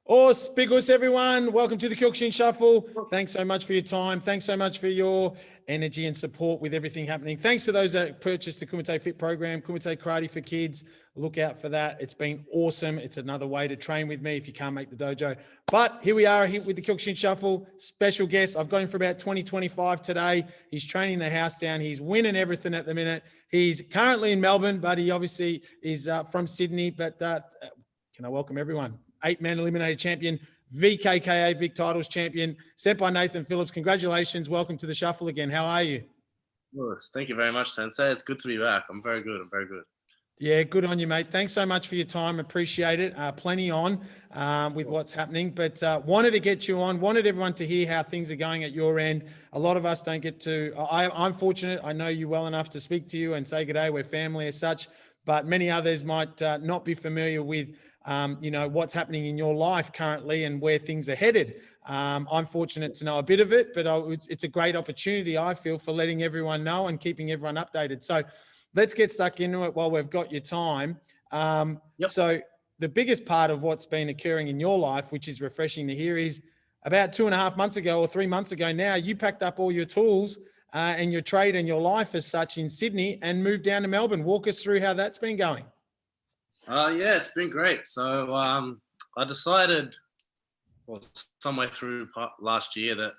Auspicious, everyone. Welcome to the Kyokushin Shuffle. Thanks so much for your time. Thanks so much for your energy and support with everything happening. Thanks to those that purchased the Kumite Fit program, Kumite Karate for Kids. Look out for that. It's been awesome. It's another way to train with me if you can't make the dojo. But here we are here with the Kyokushin Shuffle. Special guest. I've got him for about 20-25 today. He's training the house down. He's winning everything at the minute. He's currently in Melbourne, but he obviously is from Sydney. But can I welcome everyone? 8-Man Eliminator champion, VKKA Vic titles champion, Sempai Nathan Phillips. Congratulations. Welcome to the Shuffle again. How are you? Yes, thank you very much, Sensei. It's good to be back. I'm very good. Yeah, good on you, mate. Thanks so much for your time. Appreciate it. Plenty on with what's happening, but wanted to get you on, wanted everyone to hear how things are going at your end. A lot of us don't get to, I'm fortunate. I know you well enough to speak to you and say good day. We're family as such, but many others might not be familiar with what's happening in your life currently and where things are headed. I'm fortunate to know a bit of it, but it's a great opportunity, I feel, for letting everyone know and keeping everyone updated. So let's get stuck into it while we've got your time. So the biggest part of what's been occurring in your life, which is refreshing to hear, is about 2.5 months ago or 3 months ago now, you packed up all your tools and your trade and your life as such in Sydney and moved down to Melbourne. Walk us through how that's been going. Yeah, it's been great. So I decided, somewhere through last year, that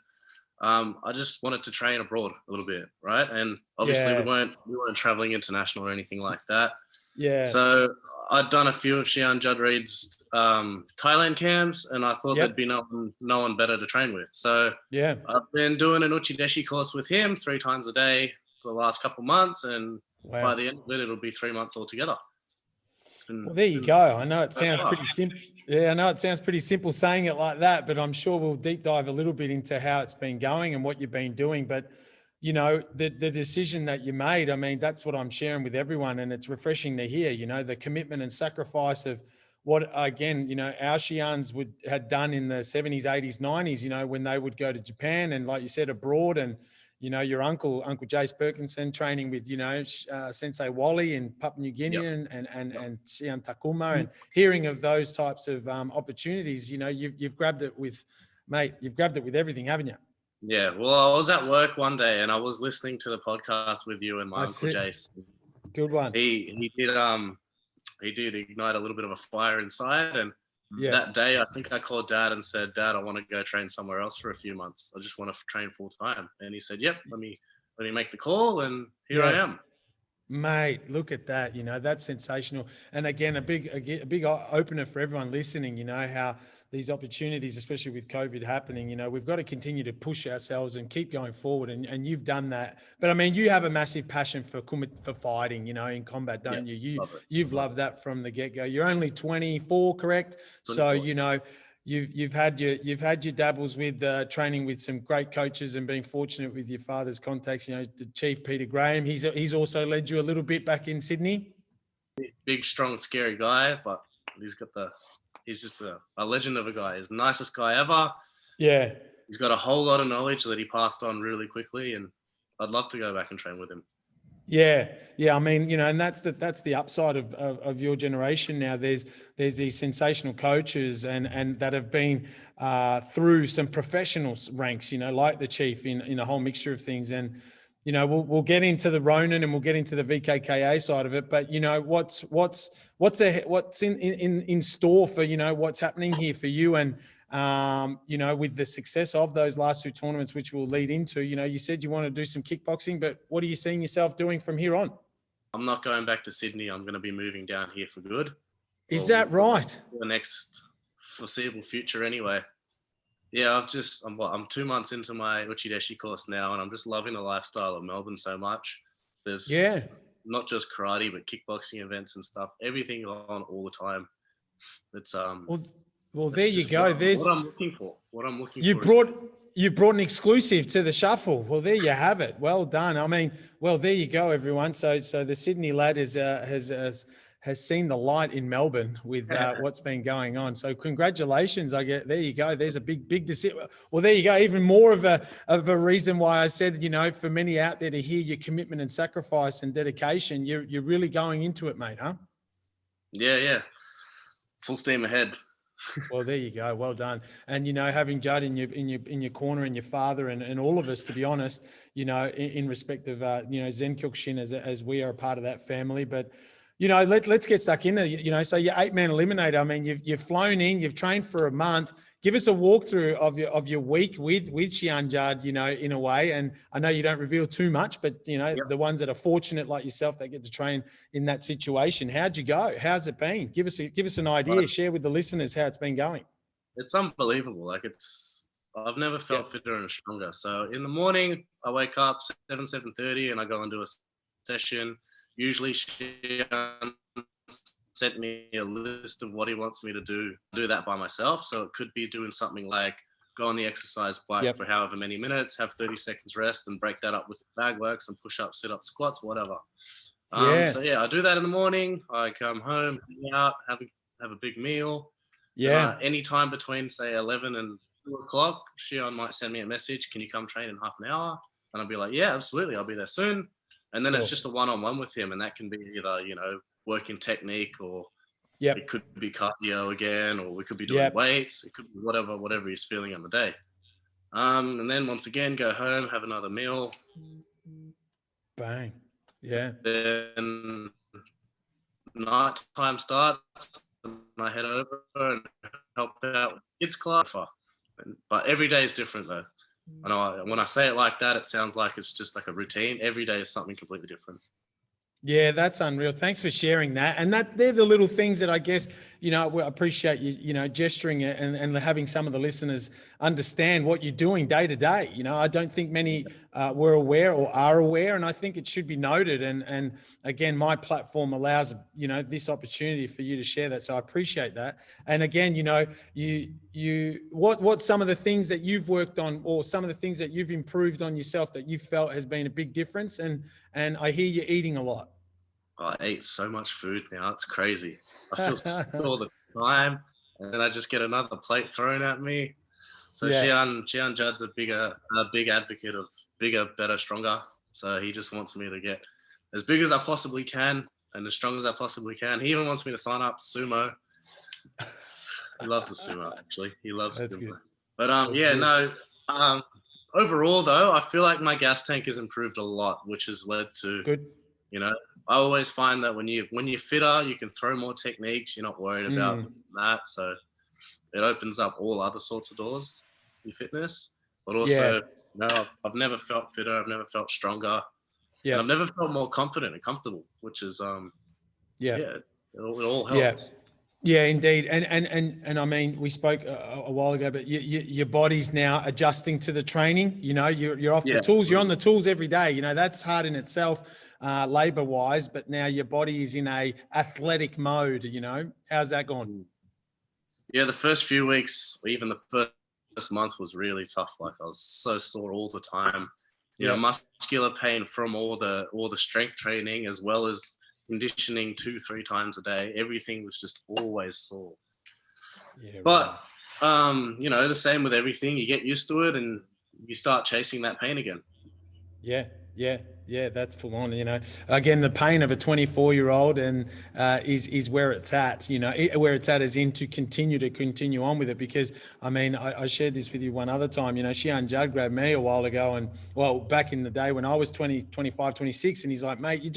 I just wanted to train abroad a little bit, right? And obviously we weren't traveling international or anything like that. Yeah. So I'd done a few of Shihan Judd Reid's Thailand camps, and I thought there'd be no one better to train with. So I've been doing an Uchideshi course with him 3 times a day for the last couple of months, and by the end of it, it'll be 3 months altogether. Well, there you go. I know it sounds pretty simple. Yeah, I know it sounds pretty simple saying it like that, but I'm sure we'll deep dive a little bit into how it's been going and what you've been doing. But, you know, the decision that you made, I mean, that's what I'm sharing with everyone. And it's refreshing to hear, you know, the commitment and sacrifice of what, again, you know, our Shihans had done in the 70s, 80s, 90s, you know, when they would go to Japan and, like you said, abroad, and you know, your Uncle Jace Perkinson training with, you know, Sensei Wally in Papua New Guinea and Shihan Takuma, and hearing of those types of opportunities, you know, you've grabbed it with, mate, you've grabbed it with everything, haven't you? Yeah, well, I was at work one day and I was listening to the podcast with you and my Uncle Jace. Good one. He did ignite a little bit of a fire inside, and that day, I think I called Dad and said, Dad, I want to go train somewhere else for a few months. I just want to train full time. And he said, yep, let me make the call. And here I am. Mate, look at that. You know, that's sensational. And again, a big opener for everyone listening, you know, how these opportunities, especially with COVID happening, you know, we've got to continue to push ourselves and keep going forward. And you've done that. But I mean, you have a massive passion for fighting, you know, in combat, don't you? You've loved that from the get-go. You're only 24, correct? 24. So, you know, you've had your dabbles with training with some great coaches and being fortunate with your father's contacts. You know, the Chief Peter Graham. He's also led you a little bit back in Sydney. Big, strong, scary guy, but he's just a legend of a guy. He's the nicest guy ever. Yeah. He's got a whole lot of knowledge that he passed on really quickly, and I'd love to go back and train with him. Yeah. I mean, you know, and that's the upside of your generation now. There's these sensational coaches and that have been through some professional ranks, you know, like the Chief in a whole mixture of things. And, you know, we'll get into the Ronin and we'll get into the VKKA side of it. But, you know, what's in store for, you know, what's happening here for you, and you know, with the success of those last 2 tournaments, which we'll lead into, you know, you said you want to do some kickboxing, but what are you seeing yourself doing from here on? I'm not going back to Sydney. I'm going to be moving down here for good. Is that right? For the next foreseeable future anyway. Yeah, I'm 2 months into my Uchideshi course now, and I'm just loving the lifestyle of Melbourne so much. There's not just karate, but kickboxing events and stuff. Everything on all the time. It's Well, there you go. What I'm looking for. You've brought an exclusive to the Shuffle. Well, there you have it. Well done. I mean, well, there you go, everyone. So the Sydney lad has seen the light in Melbourne with what's been going on. So congratulations. There you go. There's a big decision. Well, there you go. Even more of a reason why I said, you know, for many out there to hear your commitment and sacrifice and dedication, you're really going into it, mate, huh? Yeah. Full steam ahead. Well, there you go. Well done. And, you know, having Judd in your corner, and your father, and all of us, to be honest, you know, in respect of, you know, Zen Kyokushin, as we are a part of that family. But, you know, let's get stuck into, you know, so you're 8-man eliminator. I mean, you've flown in, you've trained for a month. Give us a walkthrough of your week with Shihan Judd, you know, in a way. And I know you don't reveal too much, but, you know, the ones that are fortunate like yourself that get to train in that situation, how'd you go? How's it been? Give us an idea. Share with the listeners how it's been going. It's unbelievable. Like, I've never felt fitter and stronger. So in the morning, I wake up 7:30, and I go and do a session. Usually Shihan sent me a list of what he wants me to do that by myself. So it could be doing something like go on the exercise bike for however many minutes, have 30 seconds rest, and break that up with bag works and push-ups, sit-ups, squats, whatever. So yeah, I do that in the morning. I come home, hang out, have a big meal. Any time between, say, 11 and 2 o'clock, Shihan might send me a message, can you come train in half an hour? And I'll be like, yeah, absolutely, I'll be there soon. And then it's just a one-on-one with him, and that can be either, you know, working technique, or it could be cardio again, or we could be doing weights. It could be whatever he's feeling on the day. And then once again, go home, have another meal. Bang. Yeah. Then night time starts, and I head over and help out with kids class. But every day is different, though. I know when I say it like that, it sounds like it's just like a routine. Every day is something completely different. Yeah, that's unreal. Thanks for sharing that. And they're the little things that I guess, you know, I appreciate you, you know, gesturing it and having some of the listeners understand what you're doing day to day. You know, I don't think many were aware or are aware, and I think it should be noted. And again, my platform allows, you know, this opportunity for you to share that. So I appreciate that. And again, you know, what's some of the things that you've worked on, or some of the things that you've improved on yourself that you felt has been a big difference? And I hear you're eating a lot. I eat so much food now. It's crazy. I feel sick all the time, and then I just get another plate thrown at me. So Shihan Judd's a big advocate of bigger, better, stronger. So he just wants me to get as big as I possibly can and as strong as I possibly can. He even wants me to sign up to sumo. He loves the sumo, actually. He loves it. But overall though, I feel like my gas tank has improved a lot, which has led to you know, I always find that when you're fitter, you can throw more techniques. You're not worried about that. So it opens up all other sorts of doors in fitness. But also, no, I've never felt fitter. I've never felt stronger. And I've never felt more confident and comfortable, which is it all helps. Yeah, indeed. And I mean, we spoke a while ago, but your body's now adjusting to the training. You know, you're off the tools. You're on the tools every day. You know, that's hard in itself, labor wise. But now your body is in a athletic mode. You know, how's that gone? Yeah, the first few weeks, even the first month, was really tough. Like, I was so sore all the time. You know, muscular pain from all the strength training, as well as conditioning 2-3 times a day. Everything was just always sore. But you know, the same with everything. You get used to it and you start chasing that pain again. Yeah, that's full on. You know, again, the pain of a 24-year-old and is where it's at. You know, where it's at is in to continue on with it. Because I mean, I shared this with you one other time. You know, Shihan Judd grabbed me a while ago, and well, back in the day when I was 20, 25, 26, and he's like, mate, you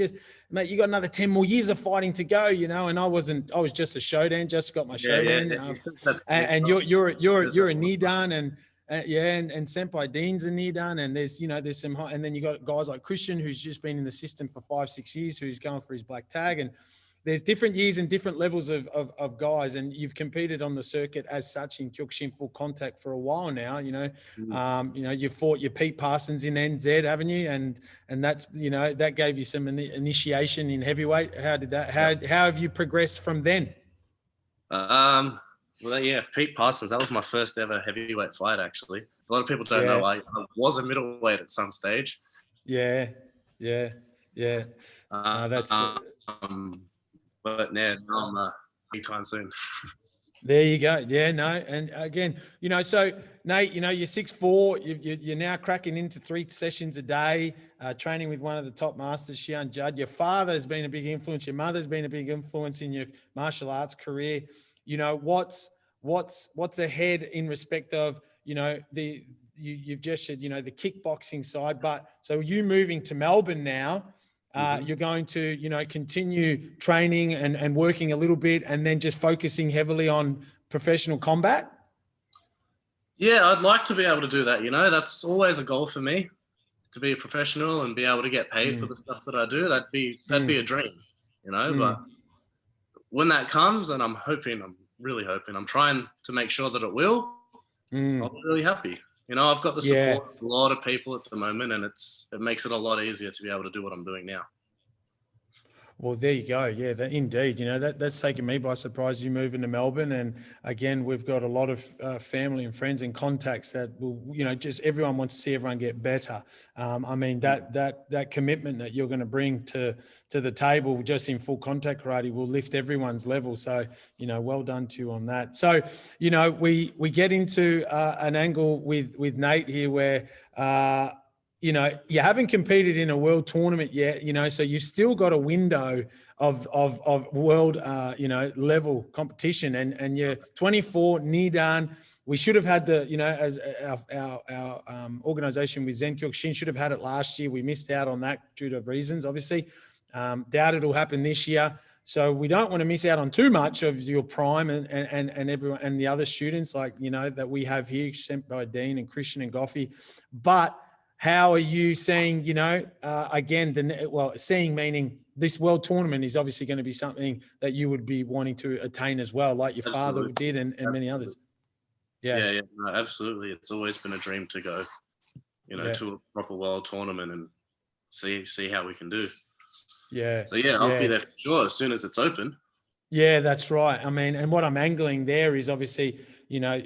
got another 10 more years of fighting to go. You know, and I was just a Shodan, just got my Shodan, and you're a Nidan, and and Sempai Dean's a Nidan, and there's some high, and then you got guys like Christian, who's just been in the system for 5-6 years, who's going for his black tag, and there's different years and different levels of guys, and you've competed on the circuit as such in Kyokushin full contact for a while now. You know, you fought your Pete Parsons in NZ, haven't you? And that's, you know, that gave you some initiation in heavyweight. How did that? How have you progressed from then? Well, yeah, Pete Parsons, that was my first ever heavyweight fight, actually. A lot of people don't know I was a middleweight at some stage. Yeah. That's but yeah, I'm anytime soon. There you go. Yeah, no. And again, you know, so Nate, you know, you're 6'4", you're now cracking into 3 sessions a day, training with one of the top masters, Shihan Judd. Your father has been a big influence. Your mother's been a big influence in your martial arts career. You know, what's what's ahead in respect of, you've just said, the kickboxing side, but so you moving to Melbourne now, you're going to, continue training and working a little bit and then just focusing heavily on professional combat? Yeah, I'd like to be able to do that. That's always a goal for me, to be a professional and be able to get paid for the stuff that I do. That'd be a dream, but when that comes, and I'm really hoping, I'm trying to make sure that it will, I'll be really happy. I've got the support of a lot of people at the moment, and it makes it a lot easier to be able to do what I'm doing now. Well, there you go. Yeah, indeed. That's taken me by surprise, you moving to Melbourne. And again, we've got a lot of family and friends and contacts that will, just everyone wants to see everyone get better. I mean, that commitment that you're going to bring to the table just in full contact karate will lift everyone's level. So, well done to you on that. So, we get into an angle with Nate here where, you haven't competed in a world tournament yet, so you've still got a window of world, level competition, and you're 24, knee done. We should have had as our organization with Zen Kyokushin should have had it last year. We missed out on that due to reasons, obviously. Doubt it'll happen this year. So we don't want to miss out on too much of your prime and everyone and the other students that we have here, Sempai Dean and Christian and Goffey. But how are you seeing, seeing meaning this world tournament is obviously going to be something that you would be wanting to attain as well, like your father did and many others. Yeah, no, absolutely. It's always been a dream to go, to a proper world tournament and see how we can do. Yeah. So I'll be there for sure as soon as it's open. Yeah, that's right. I mean, and what I'm angling there is obviously,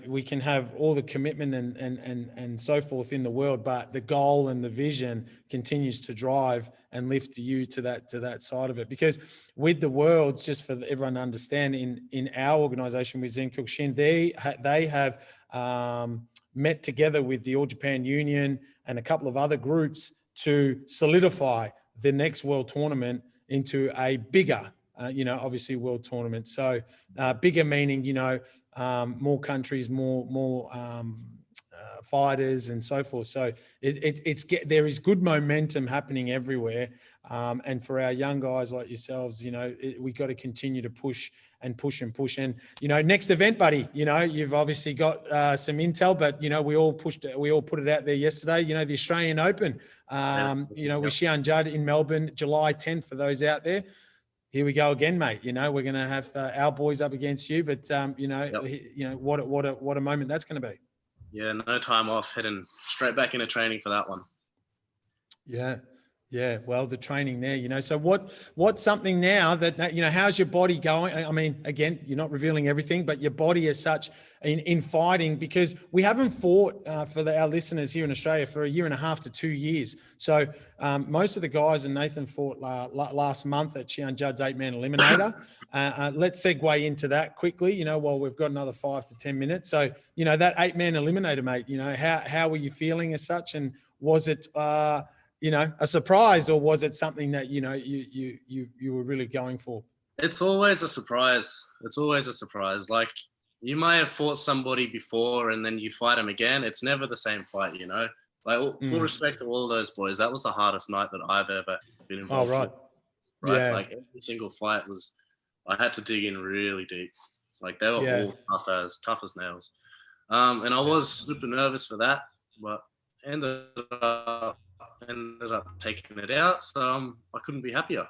we can have all the commitment and so forth in the world, but the goal and the vision continues to drive and lift you to that side of it. Because with the worlds, just for everyone to understand, in our organization with Zen Kyokushin, they have met together with the All Japan Union and a couple of other groups to solidify the next world tournament into a bigger, obviously world tournament. So bigger meaning, more countries, more fighters and so forth. So there is good momentum happening everywhere. And for our young guys like yourselves, we got to continue to push. And, next event, buddy, you've obviously got some intel, but, we all put it out there yesterday, the Australian Open, with Shihan Judd in Melbourne, July 10th for those out there. Here we go again, mate. We're going to have our boys up against you, but what a moment that's going to be. Yeah, no time off, heading straight back into training for that one. Yeah. Well, the training there, so what's something now that, how's your body going? I mean, again, you're not revealing everything, but your body as such in fighting, because we haven't fought for our listeners here in Australia for 1.5 to 2 years. So most of the guys, and Nathan fought last month at Shihan Judd's 8-man Eliminator. Let's segue into that quickly, while we've got another 5 to 10 minutes. So, that 8-man Eliminator, mate, how were you feeling as such? And was it, a surprise, or was it something that, you were really going for? It's always a surprise. Like, you might have fought somebody before and then you fight them again. It's never the same fight, Like, full respect to all those boys. That was the hardest night that I've ever been involved in. Right? Yeah. Like, every single fight I had to dig in really deep. Like, they were all tough as nails. And I was super nervous for that, but ended up taking it out. So I couldn't be happier.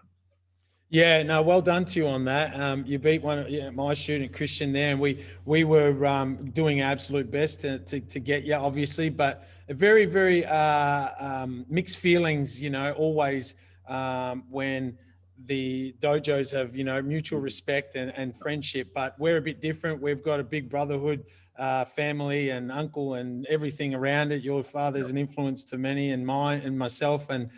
Yeah, no, well done to you on that. You beat my student Christian there, and we were doing our absolute best to get you, obviously, but very, very mixed feelings, always when the dojos have, mutual respect and friendship, but we're a bit different. We've got a big brotherhood, family and uncle and everything around it. Your father's an influence to many and myself, and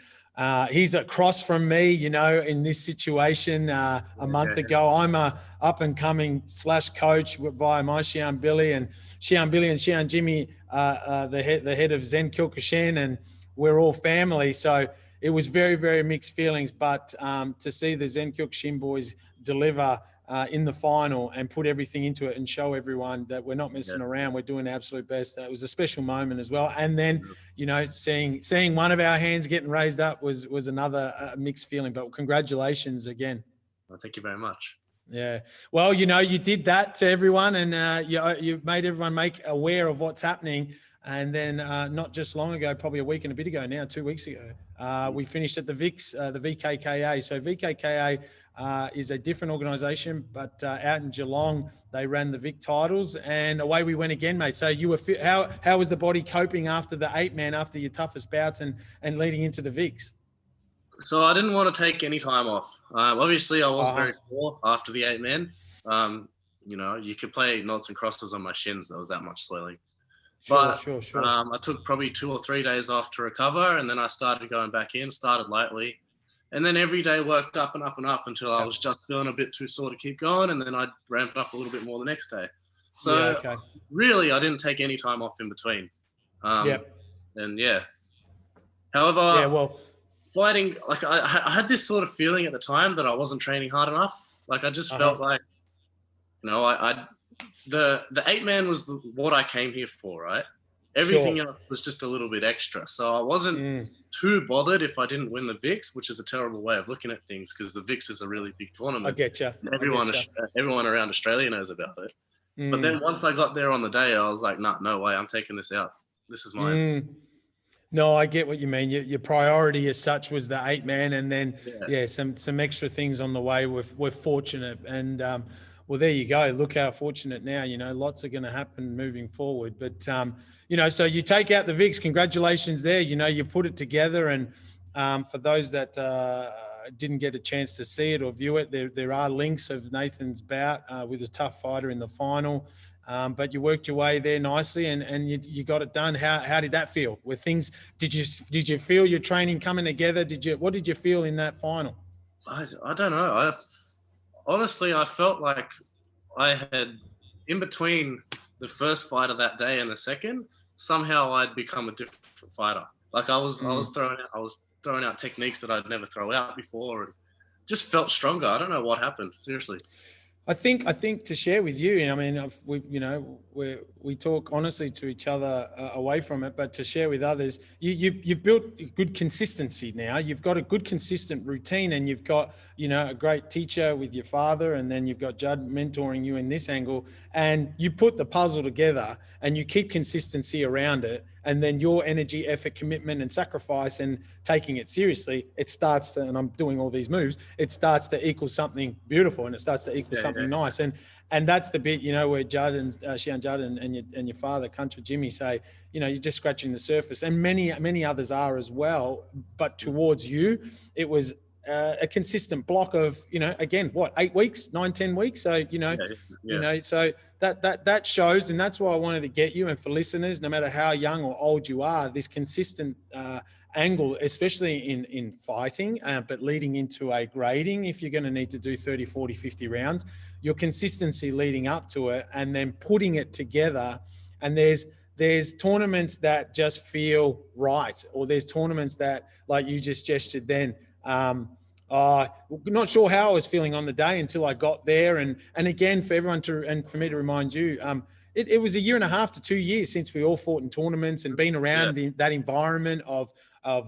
he's across from me, in this situation a month ago. I'm a up and coming / coach via my Shihan Billy and Shihan Jimmy, the head of Zen Kyokushin, and we're all family. So it was very, very mixed feelings, but to see the Zen Kyokushin boys deliver in the final and put everything into it and show everyone that we're not messing around. We're doing our absolute best. That was a special moment as well. And then, you know, seeing one of our hands getting raised up was another mixed feeling. But congratulations again. Well, thank you very much. Yeah. Well, you know, you did that to everyone, and you made everyone make aware of what's happening. And then not just long ago, probably a week and a bit ago now, 2 weeks ago, we finished at the VIX, the VKKA. So VKKA is a different organisation, but out in Geelong, they ran the VIC titles, and away we went again, mate. So you were how was the body coping after the 8-man, after your toughest bouts and leading into the VIX? So I didn't want to take any time off. Obviously, I was very sore after the 8-man. You know, you could play noughts and crosses on my shins. There was that much swelling. Sure. I took probably 2 or 3 days off to recover, and then I started going back in, started lightly. And then every day worked up and up and up until I was just feeling a bit too sore to keep going, and then I'd ramp it up a little bit more the next day. So really, I didn't take any time off in between. And however, fighting, like I had this sort of feeling at the time that I wasn't training hard enough. Like I just felt like, you know, the 8-man was what I came here for, right? Everything else was just a little bit extra. So I wasn't too bothered if I didn't win the VIX, which is a terrible way of looking at things because the VIX is a really big tournament. I get you. Everyone around Australia knows about it. But then once I got there on the day, I was like, nah, no way, I'm taking this out. This is mine. No, I get what you mean. Your priority as such was the 8-man, and then some extra things on the way. We're fortunate, and well, there you go. Look how fortunate now. You know, lots are going to happen moving forward. But you know, so you take out the VIX. Congratulations there. You know, you put it together, and for those that didn't get a chance to see it or view it, there are links of Nathan's bout with a tough fighter in the final. But you worked your way there nicely, and you got it done. How did that feel? Were things? Did you feel your training coming together? What did you feel in that final? I don't know. Honestly, I felt like I had, in between the first fight of that day and the second, somehow I'd become a different fighter. Like I was throwing out techniques that I'd never throw out before, and just felt stronger. I don't know what happened. Seriously. I think to share with you, I mean, we talk honestly to each other away from it, but to share with others, you've built good consistency now. You've got a good consistent routine, and you've got, you know, a great teacher with your father, and then you've got Judd mentoring you in this angle, and you put the puzzle together and you keep consistency around it. And then your energy, effort, commitment, and sacrifice, and taking it seriously, it starts to, and I'm doing all these moves, it starts to equal something beautiful, and it starts to equal something nice. And that's the bit, you know, where Judd and Shihan Judd and your father, Country Jimmy, say, you know, you're just scratching the surface, and many others are as well. But towards you, it was a consistent block of, you know, again, 8 weeks, 9-10 weeks. So, you know, you know, so that shows, and that's why I wanted to get you. And for listeners, no matter how young or old you are, this consistent angle, especially in fighting, but leading into a grading, if you're going to need to do 30, 40, 50 rounds, your consistency leading up to it, and then putting it together. And there's tournaments that just feel right, or there's tournaments that, like you just gestured then, not sure how I was feeling on the day until I got there. And again, for everyone and for me to remind you, it was 1.5 to 2 years since we all fought in tournaments and been around that environment of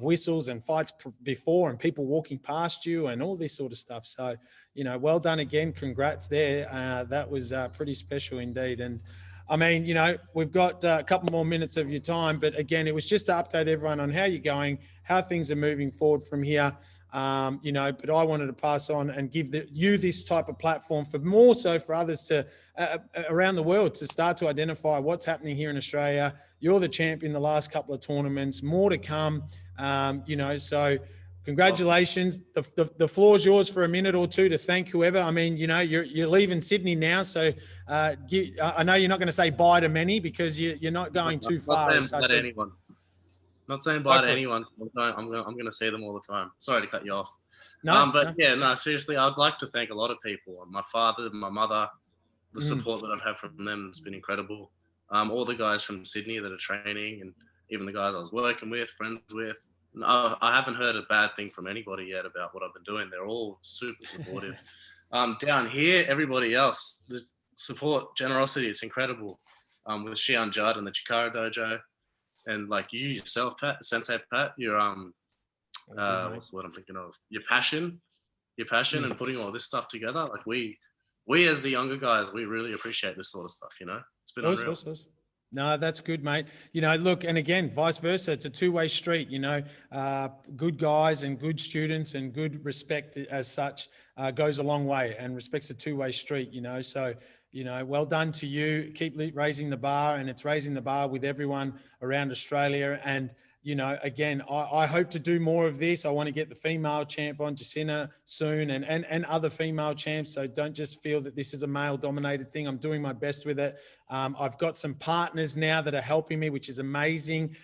whistles and fights before, and people walking past you and all this sort of stuff. So, you know, well done again. Congrats there. That was pretty special indeed. And I mean, you know, we've got a couple more minutes of your time, but again, it was just to update everyone on how you're going, how things are moving forward from here. You know, but I wanted to pass on and give you this type of platform for more so for others to around the world to start to identify what's happening here in Australia. You're the champion the last couple of tournaments, more to come. You know, so congratulations. The floor's yours for a minute or two to thank whoever. I mean, you know, you're leaving Sydney now, so I know you're not going to say bye to many because you're not going too far. Not saying bye to anyone. I'm going to say them all the time. Sorry to cut you off. No. Seriously, I'd like to thank a lot of people. My father, my mother, the support that I've had from them has been incredible. All the guys from Sydney that are training, and even the guys I was working with, friends with. I haven't heard a bad thing from anybody yet about what I've been doing. They're all super supportive. Down here, everybody else, there's support, generosity. It's incredible. With Shihan Judd and the Chikara Dojo, and like you yourself, Pat, Sensei Pat, your what's what I'm thinking of? Your passion, and putting all this stuff together. Like we as the younger guys, we really appreciate this sort of stuff. You know, it's been unreal. No, that's good, mate. You know, look, and again, vice versa. It's a two-way street, you know, good guys and good students and good respect as such goes a long way, and respect's a two-way street, you know. So, you know, well done to you. Keep raising the bar, and it's raising the bar with everyone around Australia. And, you know, again, I hope to do more of this. I want to get the female champ on, Jacinta, soon, and other female champs. So don't just feel that this is a male-dominated thing. I'm doing my best with it. I've got some partners now that are helping me, which is amazing.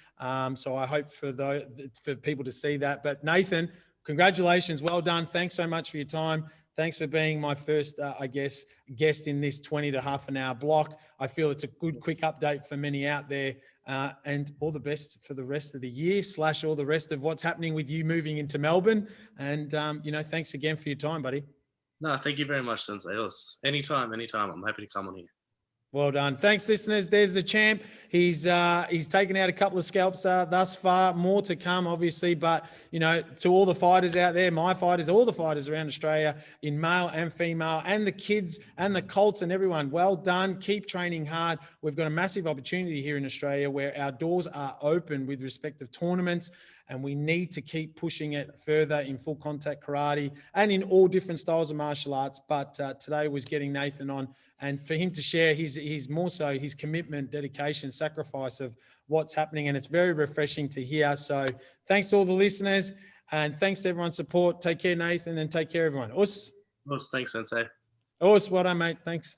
So I hope for people to see that. But Nathan, congratulations. Well done. Thanks so much for your time. Thanks for being my first, I guess, guest in this 20 to half an hour block. I feel it's a good, quick update for many out there. And all the best for the rest of the year / all the rest of what's happening with you moving into Melbourne. And, you know, thanks again for your time, buddy. No, thank you very much, Sensei. Anytime. I'm happy to come on here. Well done. Thanks, listeners. There's the champ. He's taken out a couple of scalps thus far. More to come, obviously. But, you know, to all the fighters out there, my fighters, all the fighters around Australia, in male and female, and the kids and the Colts and everyone, well done. Keep training hard. We've got a massive opportunity here in Australia where our doors are open with respect to tournaments, and we need to keep pushing it further in full contact karate and in all different styles of martial arts. But today was getting Nathan on, and for him to share his more so his commitment, dedication, sacrifice of what's happening. And it's very refreshing to hear. So thanks to all the listeners, and thanks to everyone's support. Take care, Nathan, and take care, everyone. Us. Thanks, Sensei. Us, well done, mate. Thanks.